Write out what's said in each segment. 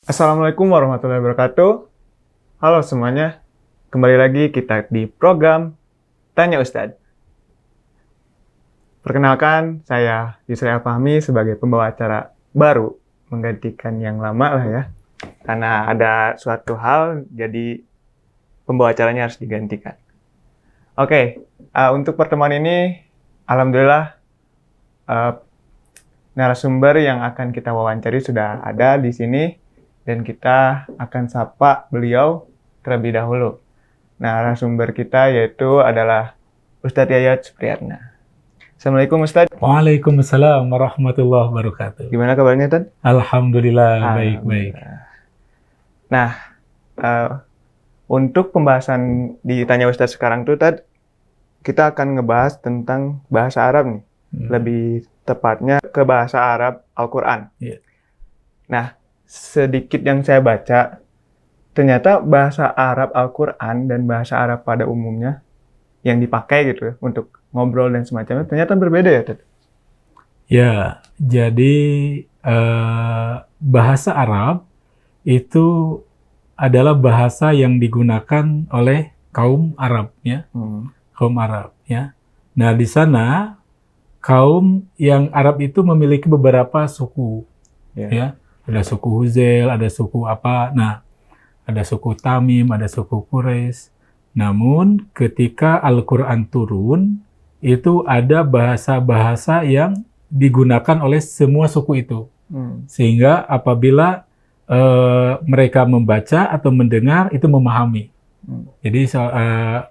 Assalamualaikum warahmatullahi wabarakatuh. Halo semuanya, kembali lagi kita di program Tanya Ustadz. Perkenalkan, saya Yusril Fahmi sebagai pembawa acara baru, menggantikan yang lama lah ya. Karena ada suatu hal, jadi pembawa acaranya harus digantikan. Oke, untuk pertemuan ini, alhamdulillah narasumber yang akan kita wawancari sudah ada di sini. Dan kita akan sapa beliau terlebih dahulu. Nah, narasumber kita yaitu adalah Ustadz Yayat Supriyatna. Assalamualaikum Ustadz. Waalaikumsalam warahmatullahi wabarakatuh. Gimana kabarnya, Tad? Alhamdulillah, baik-baik. Nah, untuk pembahasan di Tanya Ustadz sekarang tuh, Tad, kita akan ngebahas tentang bahasa Arab nih. Lebih tepatnya ke bahasa Arab Al-Quran. Yeah. Nah, sedikit yang saya baca, ternyata bahasa Arab Al-Quran dan bahasa Arab pada umumnya yang dipakai gitu ya, untuk ngobrol dan semacamnya, ternyata berbeda ya, Ted? Ya, jadi bahasa Arab itu adalah bahasa yang digunakan oleh kaum Arab, ya. Kaum Arab, ya. Nah, di sana kaum yang Arab itu memiliki beberapa suku, ya. Ada suku Huzail, ada suku apa, nah, ada suku Tamim, ada suku Quraisy. Namun, ketika Al-Quran turun, itu ada bahasa-bahasa yang digunakan oleh semua suku itu. Sehingga apabila mereka membaca atau mendengar, itu memahami. Jadi,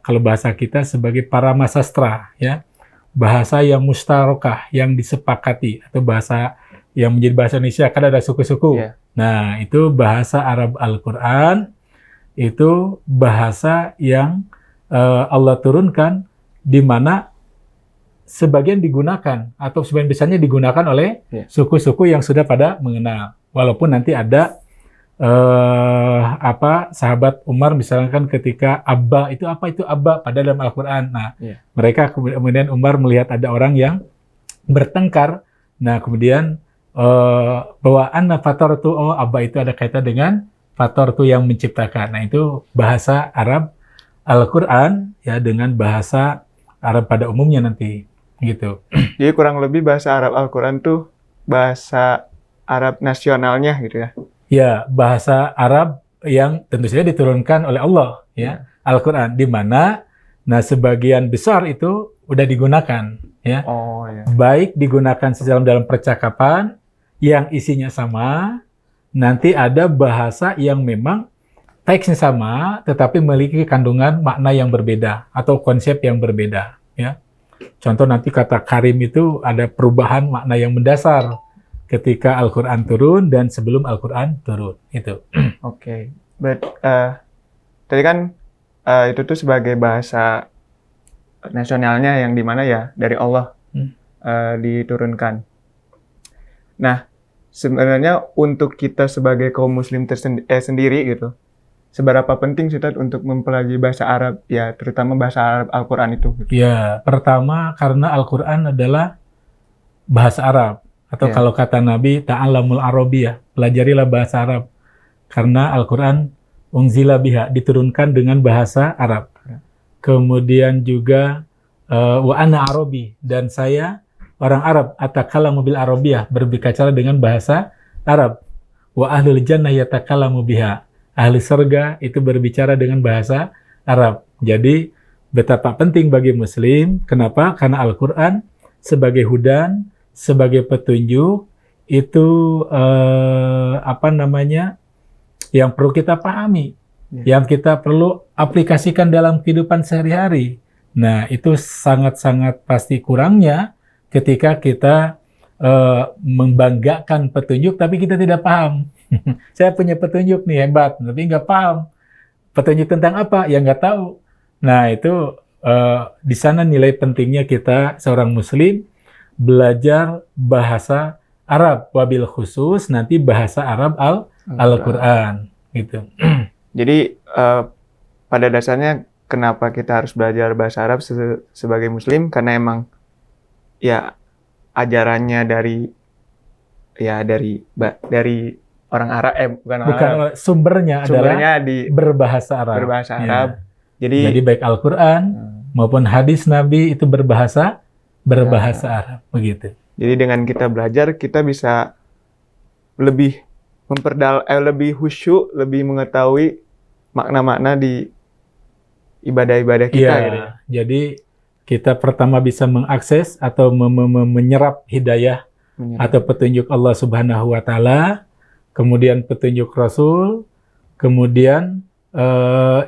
kalau bahasa kita sebagai paramasastra, ya, bahasa yang mustarokah, yang disepakati, atau bahasa yang menjadi bahasa Indonesia, kan ada suku-suku. Yeah. Nah, itu bahasa Arab Al-Quran, itu bahasa yang Allah turunkan, di mana sebagian digunakan, atau sebagian besarnya digunakan oleh suku-suku yang sudah pada mengenal. Walaupun nanti ada sahabat Umar misalkan ketika Abba, itu apa itu Abba pada dalam Al-Quran. Nah, mereka kemudian Umar melihat ada orang yang bertengkar. Nah, kemudian bahwa anna fatartu, Abba itu ada kaitan dengan fatartu yang menciptakan. Nah, itu bahasa Arab Al-Quran ya, dengan bahasa Arab pada umumnya nanti gitu. Jadi kurang lebih bahasa Arab Al-Quran tuh bahasa Arab nasionalnya gitu ya. Ya, bahasa Arab yang tentu saja diturunkan oleh Allah ya, Al-Quran, di mana nah sebagian besar itu udah digunakan ya. Baik digunakan dalam percakapan yang isinya sama, nanti ada bahasa yang memang teksnya sama, tetapi memiliki kandungan makna yang berbeda atau konsep yang berbeda. Ya, contoh nanti kata karim itu ada perubahan makna yang mendasar ketika Al-Quran turun dan sebelum Al-Quran turun. Itu. Oke. Tadi kan itu tuh sebagai bahasa nasionalnya yang dimana ya dari Allah diturunkan. Nah, sebenarnya untuk kita sebagai kaum muslim sendiri gitu, seberapa penting sih untuk mempelajari bahasa Arab ya, terutama bahasa Arab Al-Quran itu? Gitu. Ya, pertama karena Al-Quran adalah bahasa Arab, atau kalau kata Nabi, ta'allamul arabiyah, pelajarilah bahasa Arab, karena Al-Quran unzila biha, diturunkan dengan bahasa Arab. Kemudian juga wa ana arabi, dan saya orang Arab, atakallamu bil arabiyah, berbicara dengan bahasa Arab. Wa ahlul jannah yatakallamu biha, ahli surga itu berbicara dengan bahasa Arab. Jadi betapa penting bagi muslim. Kenapa? Karena Al-Quran sebagai hudan, sebagai petunjuk, itu yang perlu kita pahami, yang kita perlu aplikasikan dalam kehidupan sehari-hari. Nah, itu sangat-sangat pasti kurangnya ketika kita membanggakan petunjuk, tapi kita tidak paham. Saya punya petunjuk nih, hebat, tapi nggak paham. Petunjuk tentang apa? Ya nggak tahu. Nah, itu di sana nilai pentingnya kita, seorang muslim, belajar bahasa Arab, wabil khusus nanti bahasa Arab Al-Quran. Gitu. Jadi, pada dasarnya, kenapa kita harus belajar bahasa Arab sebagai muslim? Karena emang ya ajarannya dari orang Arab, bukan orang Bukan Arab. sumbernya adalah Sumbernya di berbahasa Arab. berbahasa Ya. Arab. Jadi baik Al-Quran maupun hadis Nabi itu berbahasa Arab, begitu. Jadi dengan kita belajar, kita bisa lebih lebih khusyuk, lebih mengetahui makna-makna di ibadah-ibadah kita. Iya, Gitu ya. jadi kita pertama bisa mengakses atau menyerap hidayah atau petunjuk Allah Subhanahu wa Ta'ala, kemudian petunjuk Rasul, kemudian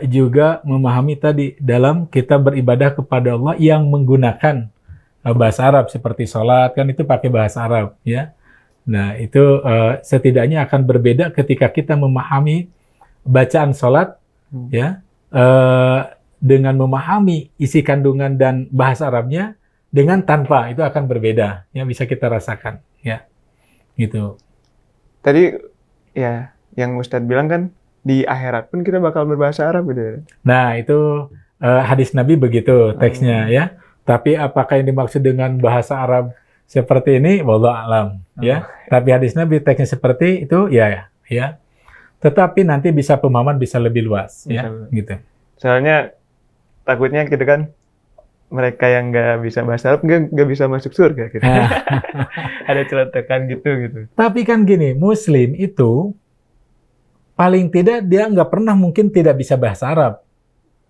juga memahami tadi dalam kita beribadah kepada Allah yang menggunakan bahasa Arab seperti sholat, kan itu pakai bahasa Arab, ya. Nah, itu setidaknya akan berbeda ketika kita memahami bacaan sholat, ya, dengan memahami isi kandungan dan bahasa Arabnya, dengan tanpa, itu akan berbeda, ya, bisa kita rasakan, ya, gitu. Tadi ya yang Ustadz bilang kan di akhirat pun kita bakal berbahasa Arab gitu ya. Nah, itu hadis Nabi begitu teksnya, ya. Tapi apakah yang dimaksud dengan bahasa Arab seperti ini, wallahu alam, ya. Tapi hadis Nabi teksnya seperti itu, ya. Tetapi nanti bisa pemahaman bisa lebih luas, ya, gitu. Soalnya takutnya gitu kan, mereka yang nggak bisa bahasa Arab nggak bisa masuk surga gitu. Ada celetukan gitu. Tapi kan gini, Muslim itu paling tidak dia nggak pernah mungkin tidak bisa bahasa Arab.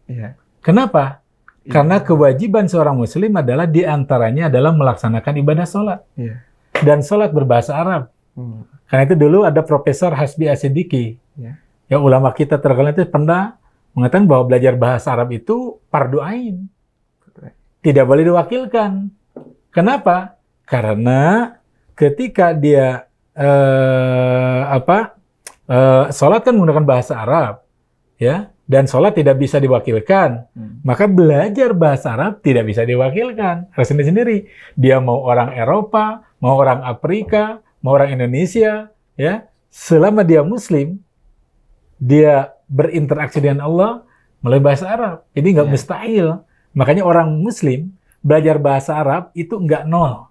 Iya. Kenapa? Karena kewajiban seorang Muslim adalah diantaranya adalah melaksanakan ibadah sholat. Iya. Dan sholat berbahasa Arab. Karena itu dulu ada Profesor Hasbi As-Siddiqi. Ya, ulama kita terkenal itu pernah mengatakan bahwa belajar bahasa Arab itu fardu ain. Tidak boleh diwakilkan. Kenapa? Karena ketika dia sholat kan menggunakan bahasa Arab, ya, dan sholat tidak bisa diwakilkan, maka belajar bahasa Arab tidak bisa diwakilkan. Harus sendiri. Dia mau orang Eropa, mau orang Afrika, mau orang Indonesia, ya, selama dia Muslim, dia berinteraksi dengan Allah melalui bahasa Arab. Jadi nggak mustahil. Makanya orang Muslim belajar bahasa Arab itu nggak nol,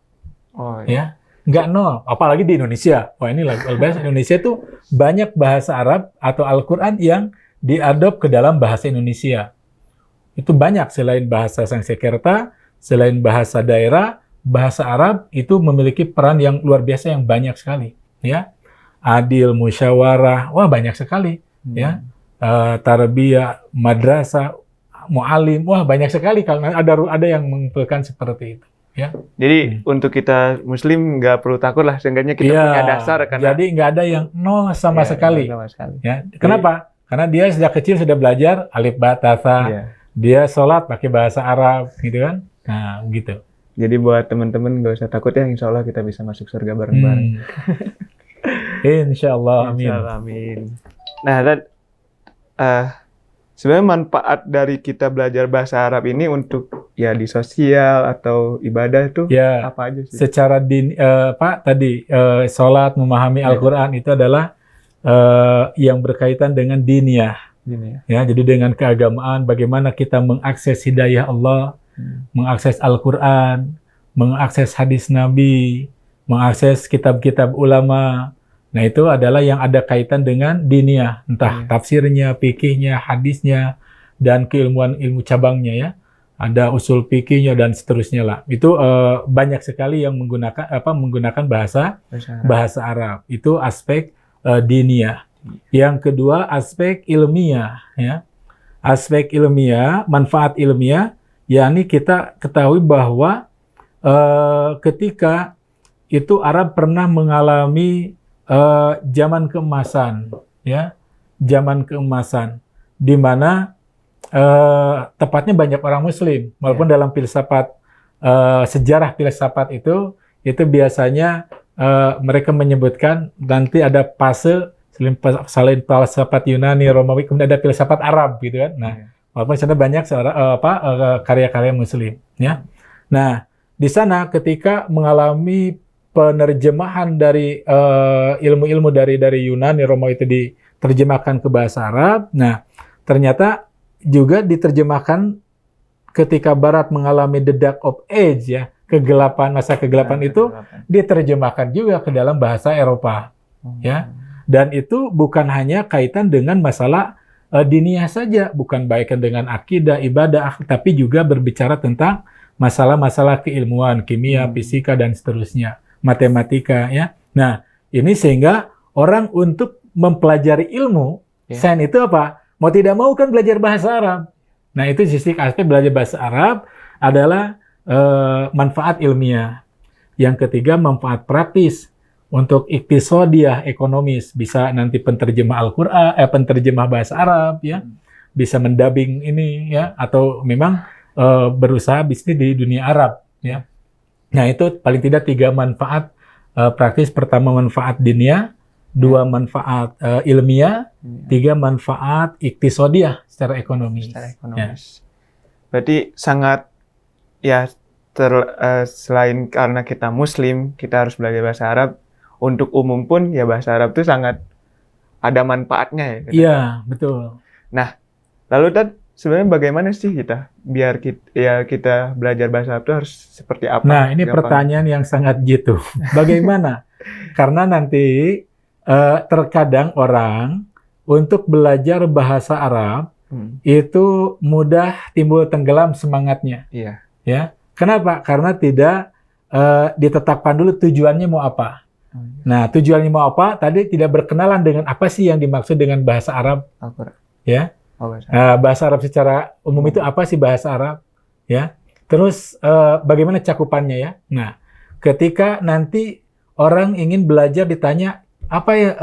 ya, nggak nol. Apalagi di Indonesia. Wah, ini bahasa Indonesia itu banyak bahasa Arab atau Al-Quran yang diadop ke dalam bahasa Indonesia. Itu banyak, selain bahasa Sanskerta, selain bahasa daerah, bahasa Arab itu memiliki peran yang luar biasa yang banyak sekali, ya. Adil, musyawarah, wah banyak sekali, ya. Tarbiyah, madrasah, mu'alim, wah banyak sekali kalau ada yang mengumpulkan seperti itu, ya. Jadi untuk kita Muslim nggak perlu takut lah, seenggaknya kita punya dasar karena jadi nggak ada yang nol sama sekali. Ya. Kenapa? Karena dia sejak kecil sudah belajar alif ba ta tha. Dia sholat pakai bahasa Arab, gitu kan? Nah, gitu. Jadi buat teman-teman nggak usah takut ya, insya Allah kita bisa masuk surga bareng-bareng. Insya Allah, amin. Amin. Nah, dan sebenarnya manfaat dari kita belajar bahasa Arab ini untuk ya di sosial atau ibadah itu apa aja sih? Secara sholat, memahami Al-Quran itu adalah yang berkaitan dengan diniyah. Ya, jadi dengan keagamaan, bagaimana kita mengakses hidayah Allah, mengakses Al-Quran, mengakses hadis Nabi, mengakses kitab-kitab ulama. Nah, itu adalah yang ada kaitan dengan diniyah, entah tafsirnya, fikihnya, hadisnya, dan keilmuan ilmu cabangnya, ya. Ada usul fikihnya dan seterusnya lah. Itu banyak sekali yang menggunakan bahasa Arab. Itu aspek diniyah. Yang kedua, aspek ilmiah, ya. Aspek ilmiah, manfaat ilmiah, yakni kita ketahui bahwa ketika itu Arab pernah mengalami zaman keemasan, ya, zaman keemasan, di mana tepatnya banyak orang Muslim, walaupun dalam filsafat sejarah filsafat itu biasanya mereka menyebutkan nanti ada fase selain filsafat Yunani, Romawi, kemudian ada filsafat Arab, gitu kan. Nah, walaupun sana banyak karya-karya Muslim, ya. Nah, di sana ketika mengalami penerjemahan dari ilmu-ilmu dari Yunani, Romawi itu diterjemahkan ke bahasa Arab. Nah, ternyata juga diterjemahkan ketika Barat mengalami the dark of age, ya, masa kegelapan itu diterjemahkan juga ke dalam bahasa Eropa, ya. Dan itu bukan hanya kaitan dengan masalah diniyah saja, bukan baikkan dengan akidah, ibadah, tapi juga berbicara tentang masalah-masalah keilmuan, kimia, fisika, dan seterusnya, matematika, ya. Nah, ini sehingga orang untuk mempelajari ilmu, sains itu apa? Mau tidak mau kan belajar bahasa Arab. Nah, itu sisi aspek belajar bahasa Arab adalah manfaat ilmiah. Yang ketiga, manfaat praktis. Untuk iktisodiyah ekonomis, bisa nanti penterjemah Al-Qur'an, penterjemah bahasa Arab, ya, bisa mendubbing ini, ya, atau memang berusaha bisnis di dunia Arab, ya. Nah, itu paling tidak 3 manfaat praktis. Pertama, manfaat diniyah, 2 manfaat ilmiah, 3 manfaat iktisodiyah secara ekonomis. Secara ekonomis. Ya. Berarti sangat, ya, selain karena kita Muslim, kita harus belajar bahasa Arab. Untuk umum pun ya bahasa Arab itu sangat ada manfaatnya ya. Iya, betul. Nah, lalu Tad, sebenarnya bagaimana sih kita biar kita belajar bahasa Arab itu harus seperti apa? Nah, ini pertanyaan yang sangat jitu. Bagaimana? Karena nanti terkadang orang untuk belajar bahasa Arab itu mudah timbul tenggelam semangatnya. Iya. Ya. Kenapa? Karena tidak ditetapkan dulu tujuannya mau apa. Nah, tujuannya mau apa? Tadi tidak berkenalan dengan apa sih yang dimaksud dengan bahasa Arab. Ya. Bahasa Arab secara umum itu apa sih bahasa Arab? Ya. Terus bagaimana cakupannya ya? Nah, ketika nanti orang ingin belajar ditanya apa ya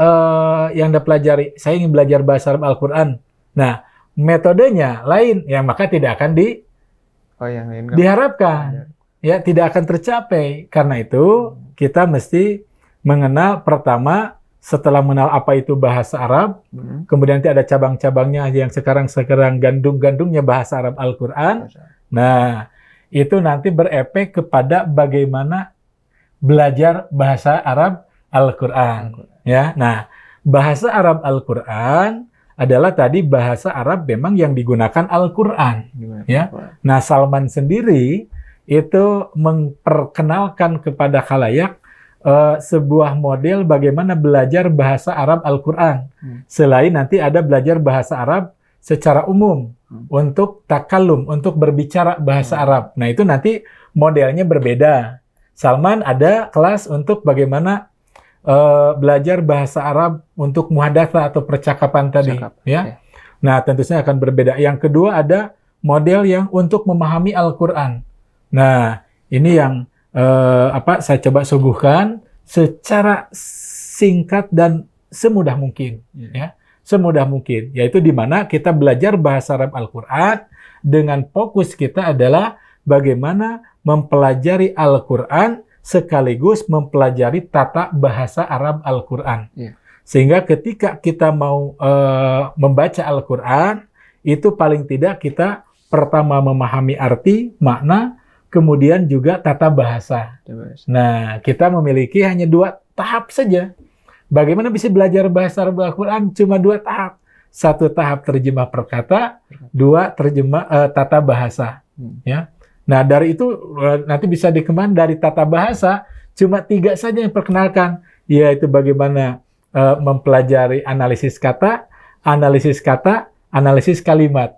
yang Anda pelajari? Saya ingin belajar bahasa Arab Al-Qur'an. Nah, metodenya lain, ya maka tidak akan diharapkan. Ya, tidak akan tercapai. Karena itu kita mesti mengenal pertama, setelah mengenal apa itu bahasa Arab, kemudian nanti ada cabang-cabangnya yang sekarang gandung-gandungnya bahasa Arab Al-Qur'an. Nah, itu nanti berefek kepada bagaimana belajar bahasa Arab Al-Qur'an. Ya, nah, bahasa Arab Al-Qur'an adalah tadi bahasa Arab memang yang digunakan Al-Qur'an. Ya, nah Salman sendiri itu memperkenalkan kepada khalayak sebuah model bagaimana belajar bahasa Arab Al-Qur'an. Selain nanti ada belajar bahasa Arab secara umum untuk takallum, untuk berbicara bahasa Arab. Nah, itu nanti modelnya berbeda. Salman ada kelas untuk bagaimana belajar bahasa Arab untuk muhadatsah atau percakapan tadi, ya. Nah, tentunya akan berbeda. Yang kedua ada model yang untuk memahami Al-Qur'an. Nah, ini yang saya coba suguhkan secara singkat dan semudah mungkin, ya, semudah mungkin, yaitu di mana kita belajar bahasa Arab Al-Qur'an dengan fokus kita adalah bagaimana mempelajari Al-Qur'an sekaligus mempelajari tata bahasa Arab Al-Qur'an, sehingga ketika kita mau membaca Al-Qur'an itu paling tidak kita pertama memahami arti, makna, kemudian juga tata bahasa. Nah, kita memiliki hanya 2 tahap saja. Bagaimana bisa belajar bahasa Arab Al-Qur'an? Cuma 2 tahap. 1 tahap terjemah perkata, 2 terjemah tata bahasa. Ya. Nah, dari itu nanti bisa dikembangkan dari tata bahasa, cuma 3 saja yang perkenalkan, yaitu bagaimana mempelajari analisis kata, analisis kalimat.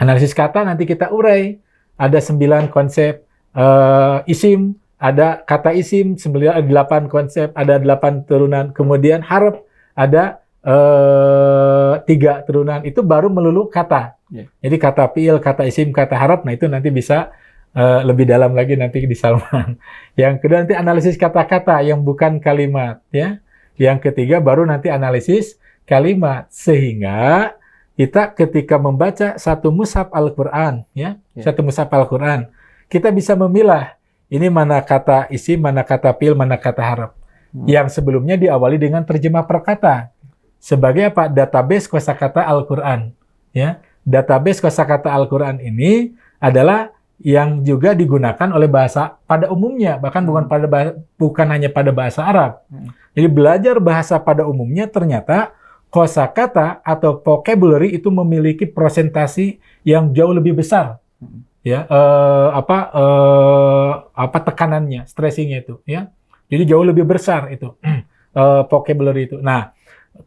Analisis kata nanti kita urai. Ada 9 konsep isim, ada kata isim, 8 konsep, ada 8 turunan. Kemudian harf, ada 3 turunan. Itu baru melulu kata. Jadi kata fi'il, kata isim, kata harf, nah itu nanti bisa lebih dalam lagi nanti di Salman. Yang kedua nanti analisis kata-kata yang bukan kalimat, ya. Yang ketiga baru nanti analisis kalimat. Sehingga kita ketika membaca satu mushaf Al-Qur'an, ya, satu mushaf Al-Qur'an, kita bisa memilah ini mana kata isim, mana kata fi'il, mana kata harf. Yang sebelumnya diawali dengan terjemah perkata. Sebagai apa? Database kosakata Al-Qur'an, ya. Database kosakata Al-Qur'an ini adalah yang juga digunakan oleh bahasa pada umumnya, bahkan bukan hanya pada bahasa Arab. Jadi belajar bahasa pada umumnya ternyata kosakata atau vocabulary itu memiliki presentasi yang jauh lebih besar, ya, tekanannya, stressingnya itu, ya, jadi jauh lebih besar itu vocabulary itu. Nah,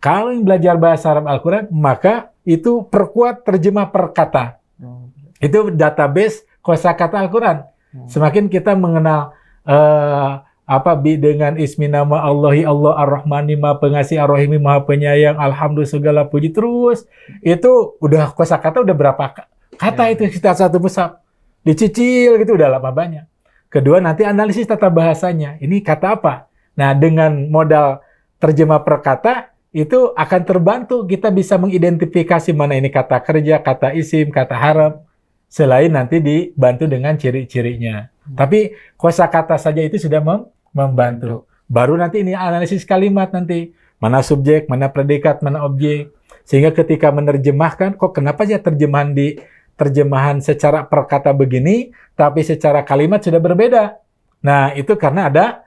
kalau yang belajar bahasa Arab Al-Quran, maka itu perkuat terjemah per kata. Itu database kosakata Al-Quran. Semakin kita mengenal dengan ismi nama Allahi Allah Ar-Rahmani Maha Pengasih Ar-Rahimi Maha Penyayang Alhamdulillah segala puji terus, itu udah kosakata udah berapa kata itu kita satu mushaf. Dicicil gitu udah lama banyak. Kedua nanti analisis tata bahasanya. Ini kata apa? Nah, dengan modal terjemah per kata itu akan terbantu kita bisa mengidentifikasi mana ini kata kerja, kata isim, kata harap. Selain nanti dibantu dengan ciri-cirinya. Tapi kosakata saja itu sudah membantu. Baru nanti ini analisis kalimat nanti. Mana subjek, mana predikat, mana objek. Sehingga ketika menerjemahkan, kok kenapa ya terjemahan secara per kata begini, tapi secara kalimat sudah berbeda. Nah, itu karena ada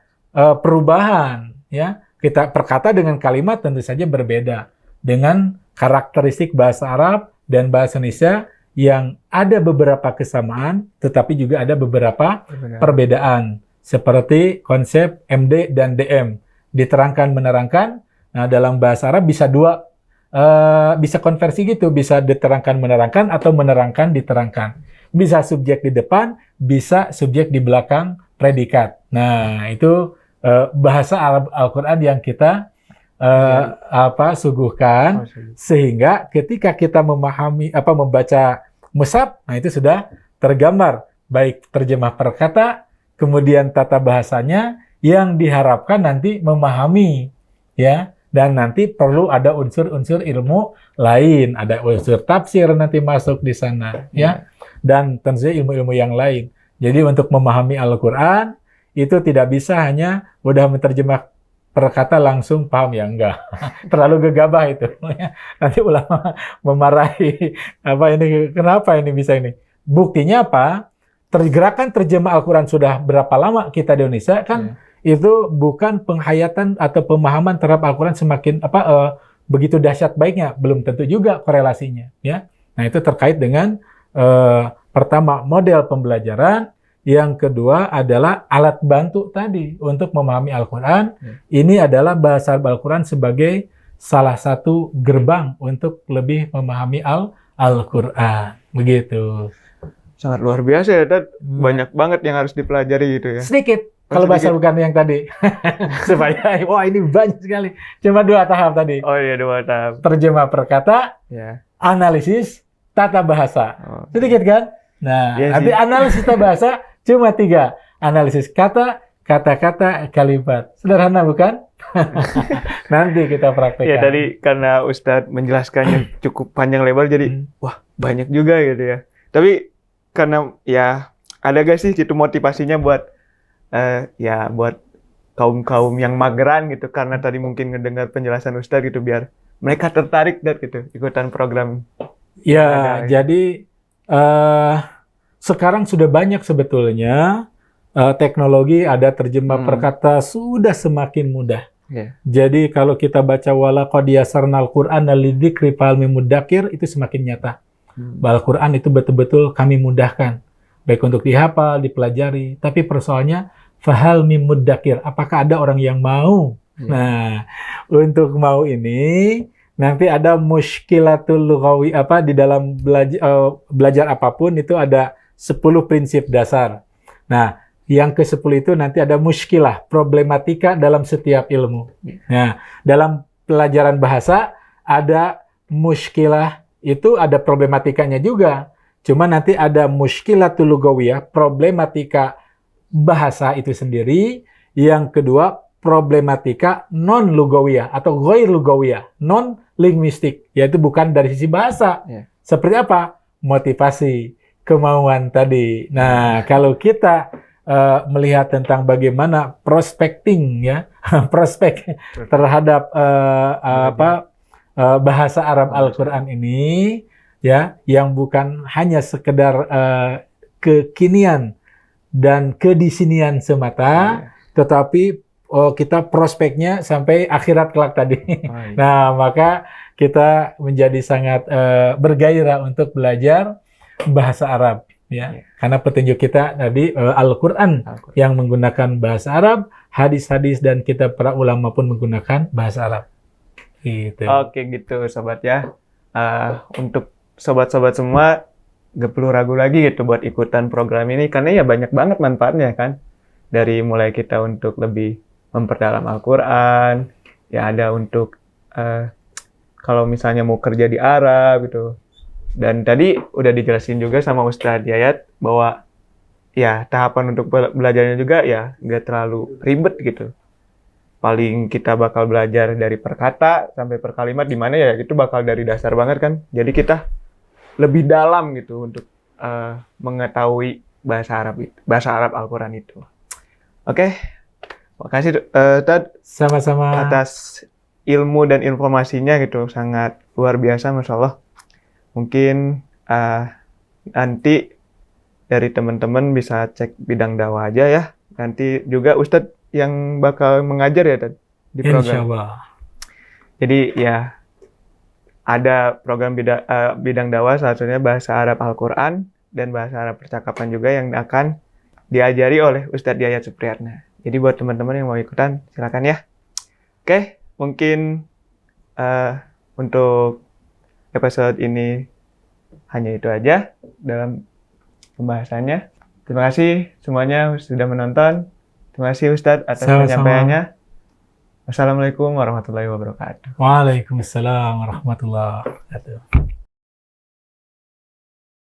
perubahan, ya. Kita perkata dengan kalimat tentu saja berbeda dengan karakteristik bahasa Arab dan bahasa Indonesia yang ada beberapa kesamaan, tetapi juga ada beberapa perbedaan. Seperti konsep MD dan DM, diterangkan menerangkan. Nah, dalam bahasa Arab bisa bisa konversi gitu, bisa diterangkan menerangkan atau menerangkan diterangkan. Bisa subjek di depan, bisa subjek di belakang predikat. Nah, itu bahasa Arab Al-Quran yang kita suguhkan, sehingga ketika kita membaca mushaf, nah itu sudah tergambar baik terjemah per kata, kemudian tata bahasanya yang diharapkan nanti memahami, ya, dan nanti perlu ada unsur-unsur ilmu lain, ada unsur tafsir nanti masuk di sana, ya, dan tentu saja ilmu-ilmu yang lain. Jadi untuk memahami Al-Quran itu tidak bisa hanya udah menerjemah per kata langsung paham, ya enggak. Terlalu gegabah itu. Nanti ulama memarahi, kenapa ini bisa ini. Buktinya apa? Gerakan terjemah Al-Quran sudah berapa lama kita di Indonesia kan, itu bukan penghayatan atau pemahaman terhadap Al-Quran semakin begitu dahsyat baiknya, belum tentu juga korelasinya, ya. Nah, itu terkait dengan pertama model pembelajaran. Yang kedua adalah alat bantu tadi untuk memahami Al-Quran. Ini adalah bahasa Al-Quran sebagai salah satu gerbang untuk lebih memahami Al-Quran. Begitu. Sangat luar biasa ya, Dad. Banyak banget yang harus dipelajari gitu ya. Sedikit. Kalau bahasa bukan yang tadi. Supaya, wah ini banyak sekali. Cuma 2 tahap tadi. Oh iya, 2 tahap. Terjemah per kata, analisis, tata bahasa. Sedikit kan? Nah, nanti analisis tata bahasa, cuma 3. Analisis kata, kata-kata, kalimat. Sederhana bukan? Nanti kita praktekkan. Ya, tadi karena Ustadz menjelaskannya cukup panjang lebar, jadi wah banyak juga gitu ya. Tapi karena ya ada gak sih itu motivasinya buat buat kaum-kaum yang mageran gitu, karena tadi mungkin ngedengar penjelasan Ustadz gitu, biar mereka tertarik gitu ikutan program. Ya, jadi sekarang sudah banyak sebetulnya teknologi ada terjemah per kata sudah semakin mudah. Jadi kalau kita baca walaqad yasarnal Qur'ana lidzikri fahal mim mudzakir, itu semakin nyata. Bahwa Al-Quran itu betul-betul kami mudahkan, baik untuk dihafal, dipelajari. Tapi persoalannya fahal mim mudzakir, apakah ada orang yang mau? Nah, untuk mau ini nanti ada mushkilatul lughawi, di dalam belajar apapun itu ada 10 prinsip dasar. Nah, yang ke-10 itu nanti ada muskilah, problematika dalam setiap ilmu. Nah, dalam pelajaran bahasa ada muskilah, itu ada problematikanya juga. Cuma nanti ada muskilatul lughawiyah, problematika bahasa itu sendiri. Yang kedua, problematika non-lughawiyah atau ghair lughawiyah, non-linguistik, yaitu bukan dari sisi bahasa. Seperti apa? Motivasi, kemauan tadi. Nah, kalau kita melihat tentang bagaimana prospecting, ya, prospek terhadap bahasa Arab Al-Quran ini, ya, yang bukan hanya sekedar kekinian dan kedisinian semata, tetapi kita prospeknya sampai akhirat kelak tadi. Nah, maka kita menjadi sangat bergairah untuk belajar bahasa Arab, ya. Karena petunjuk kita tadi Al-Quran yang menggunakan bahasa Arab, hadis-hadis dan kitab para ulama pun menggunakan bahasa Arab. Gitu. Oke gitu sobat ya. Untuk sobat-sobat semua gak perlu ragu lagi gitu buat ikutan program ini karena ya banyak banget manfaatnya kan. Dari mulai kita untuk lebih memperdalam Al-Quran, ya ada untuk kalau misalnya mau kerja di Arab gitu. Dan tadi udah dijelasin juga sama Ustadz Yayat bahwa ya tahapan untuk belajarnya juga ya nggak terlalu ribet gitu. Paling kita bakal belajar dari per kata sampai per kalimat di mana ya itu bakal dari dasar banget kan. Jadi kita lebih dalam gitu untuk mengetahui bahasa Arab Al-Quran itu. Oke, makasih Tad Sama-sama. atas ilmu dan informasinya gitu sangat luar biasa, Masya Allah. Mungkin nanti dari teman-teman bisa cek bidang dakwah aja ya. Nanti juga Ustadz yang bakal mengajar ya Tad, di program. Insya Allah. Jadi ya ada program bidang dakwah salah satunya bahasa Arab Al-Quran dan bahasa Arab percakapan juga yang akan diajari oleh Ustadz Yayat Supriyatna. Jadi buat teman-teman yang mau ikutan silakan ya. Oke, mungkin untuk episode ini hanya itu aja dalam pembahasannya. Terima kasih semuanya sudah menonton. Terima kasih Ustadz atas penyampaiannya. Wassalamualaikum warahmatullahi wabarakatuh. Waalaikumsalam warahmatullahi wabarakatuh.